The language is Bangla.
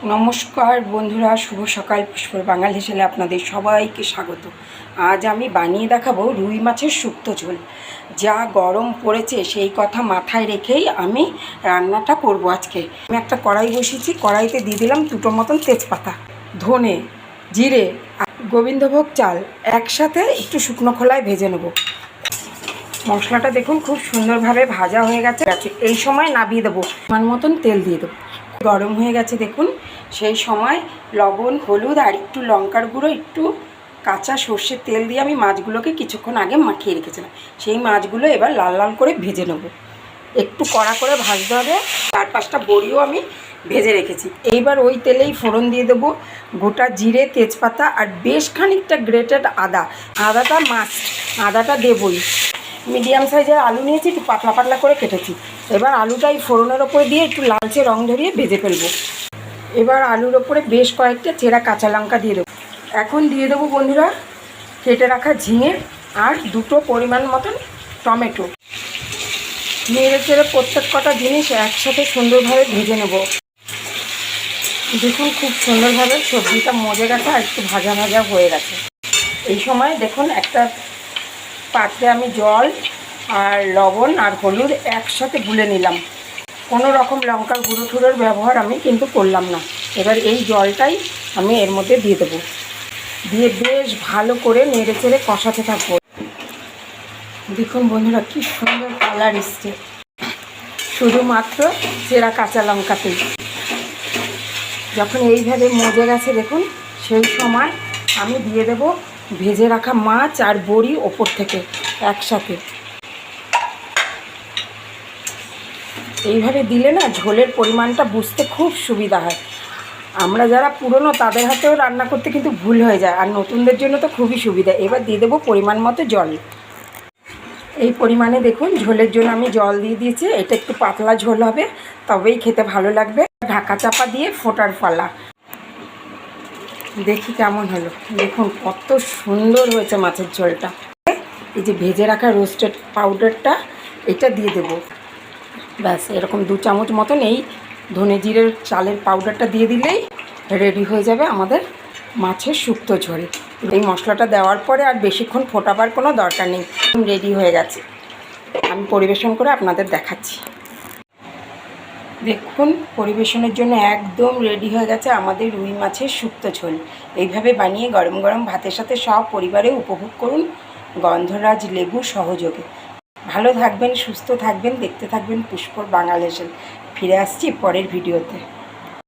নমস্কার বন্ধুরা, শুভ সকাল। পুষ্পর বাঙাল হেসেলে আপনাদের সবাইকে স্বাগত। আজ আমি বানিয়ে দেখাবো রুই মাছের শুক্তো ঝোল। যা গরম পড়েছে সেই কথা মাথায় রেখেই আমি রান্নাটা করব আজকে। আমি একটা কড়াই বসিয়েছি, কড়াইতে দিয়ে দিলাম দুটো মতন তেজপাতা, ধনে, জিরে আর গোবিন্দভোগ চাল একসাথে একটু শুকনো খোলায় ভেজে নেব। মশলাটা দেখুন খুব সুন্দরভাবে ভাজা হয়ে গেছে। এই সময় নামিয়ে দেবো, মান মতন তেল দিয়ে দেবো। গরম হয়ে গেছে দেখুন। সেই সময় লবণ, হলুদ আর একটু লঙ্কার গুঁড়ো, একটু কাঁচা সর্ষের তেল দিয়ে আমি মাছগুলোকে কিছুক্ষণ আগে মাখিয়ে রেখেছিলাম। সেই মাছগুলো এবার লাল লাল করে ভেজে নেব। একটু কড়া করে ভাজতে হবে। 4-5টা বড়িও আমি ভেজে রেখেছি। এইবার ওই তেলেই ফোড়ন দিয়ে দেবো গোটা জিরে, তেজপাতা আর বেশ খানিকটা গ্রেটেড আদা। আদাটা মাস্ট, আদাটা দেবই। মিডিয়াম সাইজের আলু নিয়েছি, একটু পাতলা পাতলা করে কেটেছি। এবার আলুটা এই ফোড়নের ওপরে দিয়ে একটু লালচে রং ধরিয়ে ভেজে ফেলবো। এবার আলুর ওপরে বেশ কয়েকটা চেরা কাঁচা লঙ্কা দিয়ে দেবো। এখন দিয়ে দেবো বন্ধুরা কেটে রাখা ঝিঙে আর দুটো পরিমাণ মতন টমেটো। নেড়ে চেড়ে প্রত্যেক কটা জিনিস একসাথে সুন্দরভাবে ভেজে নেব। দেখুন খুব সুন্দরভাবে সবজিটা মজে গেছে আর একটু ভাজা ভাজা হয়ে গেছে। এই সময় দেখুন একটা পাত্রে আমি জল আর লবণ আর হলুদ একসাথে গুলে নিলাম। কোনো রকম লঙ্কার গুঁড়ো টুড়োর ব্যবহার আমি কিন্তু করলাম না। এবার এই জলটাই আমি এর মধ্যে দিয়ে দেবো, দিয়ে বেশ ভালো করে নেড়ে চেড়ে কষাতে থাকবো। দেখুন বন্ধুরা কি সুন্দর কালার এসছে শুধুমাত্র চেরা কাঁচা লঙ্কাতেই। যখন এইভাবে মজে গেছে দেখুন, সেই সময় আমি দিয়ে দেব ভেজে রাখা মাছ আর বড়ি ওপর থেকে একসাথে। এইভাবে দিলে না ঝোলের পরিমাণটা বুঝতে খুব সুবিধা হয়। আমরা যারা পুরনো তাদের হাতেও রান্না করতে কিন্তু ভুল হয়ে যায়, আর নতুনদের জন্য তো খুবই সুবিধা। এবার দিয়ে দেবো পরিমাণ মতো জল। এই পরিমাণে দেখুন ঝোলের জন্য আমি জল দিয়ে দিয়েছি। এটা একটু পাতলা ঝোল হবে, তবেই খেতে ভালো লাগবে। ঢাকা চাপা দিয়ে ফোটার পালা। দেখি কেমন হলো। দেখুন কত সুন্দর হয়েছে মাছের ঝোলটা। এই যে ভেজে রাখা রোস্টেড পাউডারটা এটা দিয়ে দেবো। ব্যাস এরকম 2 চামচ মতন এই ধনে জিরের চালের পাউডারটা দিয়ে দিলেই রেডি হয়ে যাবে আমাদের মাছের শুক্তো ঝোল। এই মশলাটা দেওয়ার পরে আর বেশিক্ষণ ফোটাবার কোনো দরকার নেই, রেডি হয়ে গেছে। আমি পরিবেশন করে আপনাদের দেখাচ্ছি। দেখুন পরিবেশনের জন্য একদম রেডি হয়ে গেছে আমাদের রুই মাছের শুক্তো ঝোল। এইভাবে বানিয়ে গরম গরম ভাতের সাথে সব পরিবারে উপভোগ করুন গন্ধরাজ লেবু সহযোগে। ভালো থাকবেন, সুস্থ থাকবেন, দেখতে থাকবেন পুষ্পর বাঙাল হেসেল। ফিরে আসছি পরের ভিডিওতে।